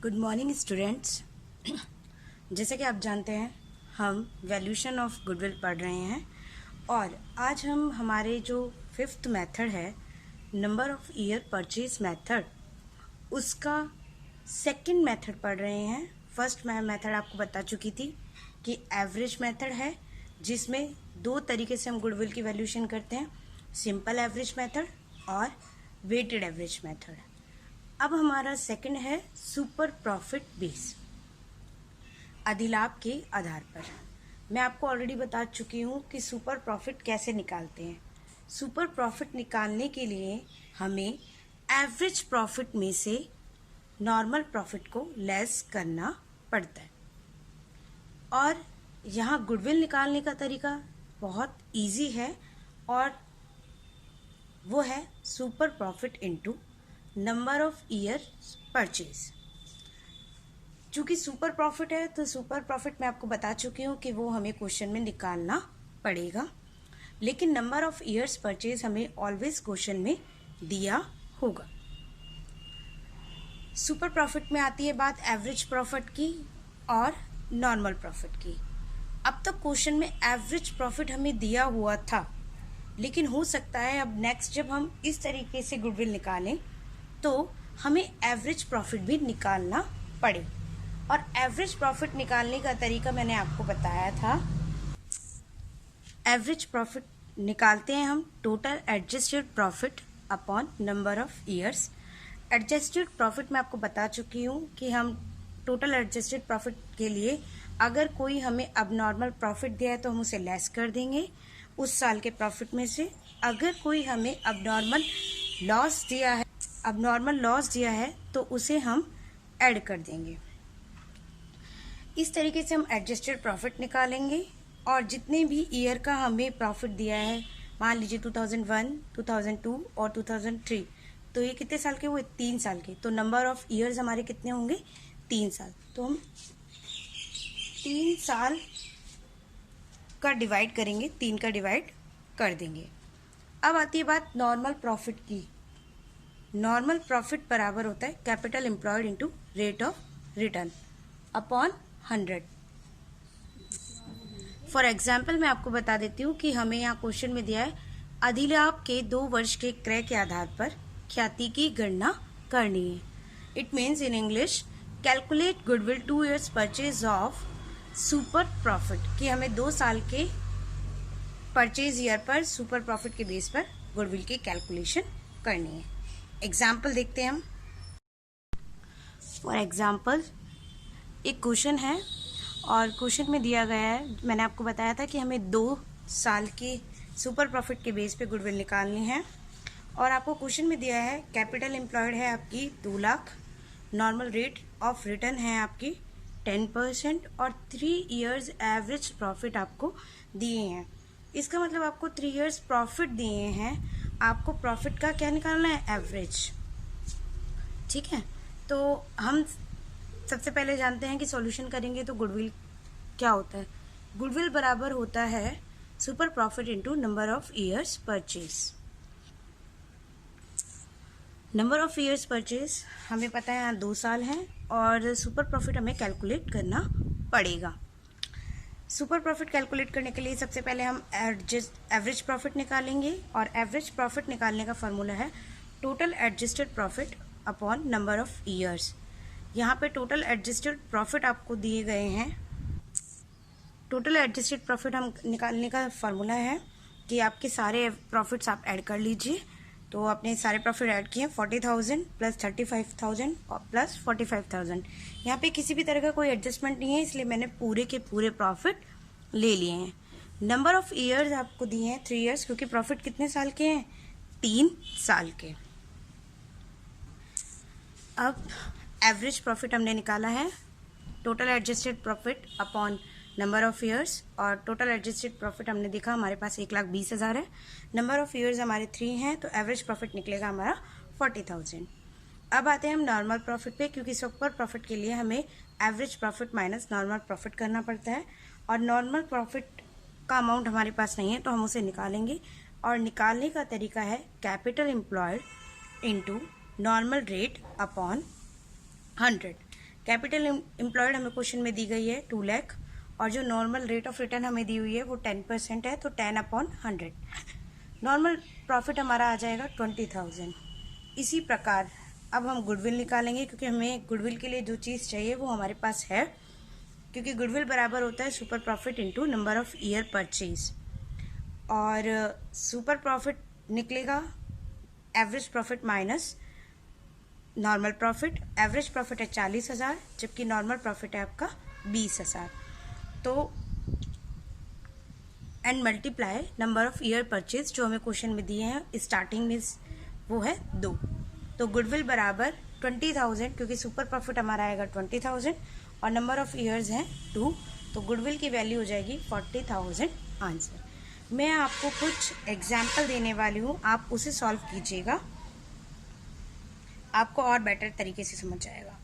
Good morning students. जैसे कि आप जानते हैं हम वैल्यूएशन ऑफ गुडविल पढ़ रहे हैं और आज हम हमारे जो फिफ्थ मेथड है number of year purchase method उसका सेकंड मेथड पढ़ रहे हैं। फर्स्ट मेथड आपको बता चुकी थी कि एवरेज मेथड है जिसमें दो तरीके से हम गुडविल की वैल्यूएशन करते हैं, सिंपल एवरेज मेथड और वेटेड एवरेज मेथड। अब हमारा सेकंड है सुपर प्रॉफिट बेस, अधिलाभ के आधार पर। मैं आपको ऑलरेडी बता चुकी हूँ कि सुपर प्रॉफिट कैसे निकालते हैं। सुपर प्रॉफिट निकालने के लिए हमें एवरेज प्रॉफिट में से नॉर्मल प्रॉफिट को लेस करना पड़ता है और यहाँ गुडविल निकालने का तरीका बहुत इजी है और वो है super profit into number of year purchase. चूंकि सुपर प्रॉफिट है तो सुपर प्रॉफिट मैं आपको बता चुकी हूँ कि वो हमें क्वेश्चन में निकालना पड़ेगा, लेकिन नंबर ऑफ ईयर्स परचेज हमें ऑलवेज क्वेश्चन में दिया होगा। सुपर प्रॉफिट में आती है बात एवरेज प्रॉफिट की और नॉर्मल प्रॉफिट की। अब तक क्वेश्चन में एवरेज प्रॉफिट हमें दिया हुआ था, लेकिन हो सकता है अब नेक्स्ट जब हम इस तरीके से गुडविल निकालें तो हमें एवरेज प्रॉफिट भी निकालना पड़े। और एवरेज प्रॉफिट निकालने का तरीका मैंने आपको बताया था। एवरेज प्रॉफिट निकालते हैं हम total adjusted profit upon number of years. Adjusted profit मैं आपको बता चुकी हूँ कि हम टोटल एडजस्टेड प्रॉफिट के लिए अगर कोई हमें अब प्रॉफिट दिया है तो हम उसे लेस कर देंगे उस साल के प्रॉफिट में से। अगर कोई हमें अब लॉस दिया है तो उसे हम ऐड कर देंगे। इस तरीके से हम एडजस्टेड प्रॉफिट निकालेंगे और जितने भी ईयर का हमें प्रॉफिट दिया है, मान लीजिए 2001, 2002 और 2003, तो ये कितने साल के हुए? 3 साल के। तो नंबर ऑफ ईयर्स हमारे कितने होंगे? 3 साल। तो हम 3 साल का डिवाइड करेंगे, 3 का डिवाइड कर देंगे। अब आती है बात नॉर्मल प्रॉफिट की। नॉर्मल प्रॉफिट बराबर होता है capital employed into rate of return upon 100। For example मैं आपको बता देती हूँ कि हमें यहाँ क्वेश्चन में दिया है अधिलाभ के 2 वर्ष के क्रय के आधार पर ख्याति की गणना करनी है। It means in English calculate goodwill 2 years purchase of super profit, कि हमें 2 साल के परचेज ईयर पर सुपर प्रॉफिट के बेस पर गुडविल की कैलकुलेशन करनी है। एग्जाम्पल देखते हैं हम। फॉर एग्जाम्पल एक क्वेश्चन है और क्वेश्चन में दिया गया है, मैंने आपको बताया था कि हमें 2 साल की सुपर प्रॉफिट के बेस पे गुडविल निकालनी है और आपको क्वेश्चन में दिया है कैपिटल एम्प्लॉयड है आपकी 2 lakh, normal rate of return है आपकी 10% और 3 years एवरेज प्रॉफिट आपको दिए हैं। इसका मतलब आपको 3 years प्रॉफिट दिए हैं, आपको प्रॉफिट का क्या निकालना है? एवरेज। ठीक है, तो हम सबसे पहले जानते हैं कि सॉल्यूशन करेंगे तो गुडविल क्या होता है। गुडविल बराबर होता है super profit into number of years purchase. Number of years purchase हमें पता है यहाँ 2 साल हैं और सुपर प्रॉफिट हमें कैलकुलेट करना पड़ेगा। सुपर प्रॉफिट कैलकुलेट करने के लिए सबसे पहले हम एवरेज प्रॉफिट निकालेंगे और एवरेज प्रॉफिट निकालने का फॉर्मूला है total adjusted profit upon number of years. यहाँ पे टोटल एडजस्टेड प्रॉफिट आपको दिए गए हैं। टोटल एडजस्टेड प्रॉफिट हम निकालने का फॉर्मूला है कि आपके सारे प्रॉफिट्स आप ऐड कर लीजिए। तो आपने सारे प्रॉफिट ऐड किए 40,000 प्लस 35,000 और प्लस 45,000। यहाँ पे किसी भी तरह का कोई एडजस्टमेंट नहीं है, इसलिए मैंने पूरे के पूरे प्रॉफिट ले लिए हैं। नंबर ऑफ ईयर्स आपको दिए हैं 3 years, क्योंकि प्रॉफिट कितने साल के हैं? 3 साल के। अब एवरेज प्रॉफिट हमने निकाला है total adjusted profit upon number of years और टोटल एडजस्टेड प्रॉफिट हमने देखा हमारे पास 1,20,000 है। नंबर ऑफ ईयर्स हमारे 3 हैं तो एवरेज प्रॉफिट निकलेगा हमारा 40,000। अब आते हैं हम नॉर्मल प्रॉफिट पे, क्योंकि सुपर प्रॉफिट के लिए हमें average profit minus normal profit करना पड़ता है और नॉर्मल प्रॉफिट का अमाउंट हमारे पास नहीं है तो हम उसे निकालेंगे और निकालने का तरीका है capital employed into normal rate upon 100। Capital employed हमें क्वेश्चन में दी गई है 2 लाख, और जो नॉर्मल रेट ऑफ रिटर्न हमें दी हुई है वो 10% है, तो 10/100। नॉर्मल प्रॉफिट हमारा आ जाएगा 20,000। इसी प्रकार अब हम गुडविल निकालेंगे, क्योंकि हमें गुडविल के लिए जो चीज़ चाहिए वो हमारे पास है, क्योंकि गुडविल बराबर होता है super profit into number of year purchase. और सुपर प्रॉफिट निकलेगा average profit minus normal profit. Average profit है 40,000, जबकि नॉर्मल प्रॉफिट है आपका 20,000। तो and multiply number of year purchase जो हमें क्वेश्चन में दिए हैं स्टार्टिंग में, वो है 2। तो गुडविल बराबर 20,000, क्योंकि सुपर प्रॉफिट हमारा आएगा 20,000 और नंबर ऑफ ईयर्स हैं 2, तो गुडविल की वैल्यू हो जाएगी 40,000 आंसर। मैं आपको कुछ एग्जाम्पल देने वाली हूँ, आप उसे सॉल्व कीजिएगा, आपको और बेटर तरीके से समझ आएगा।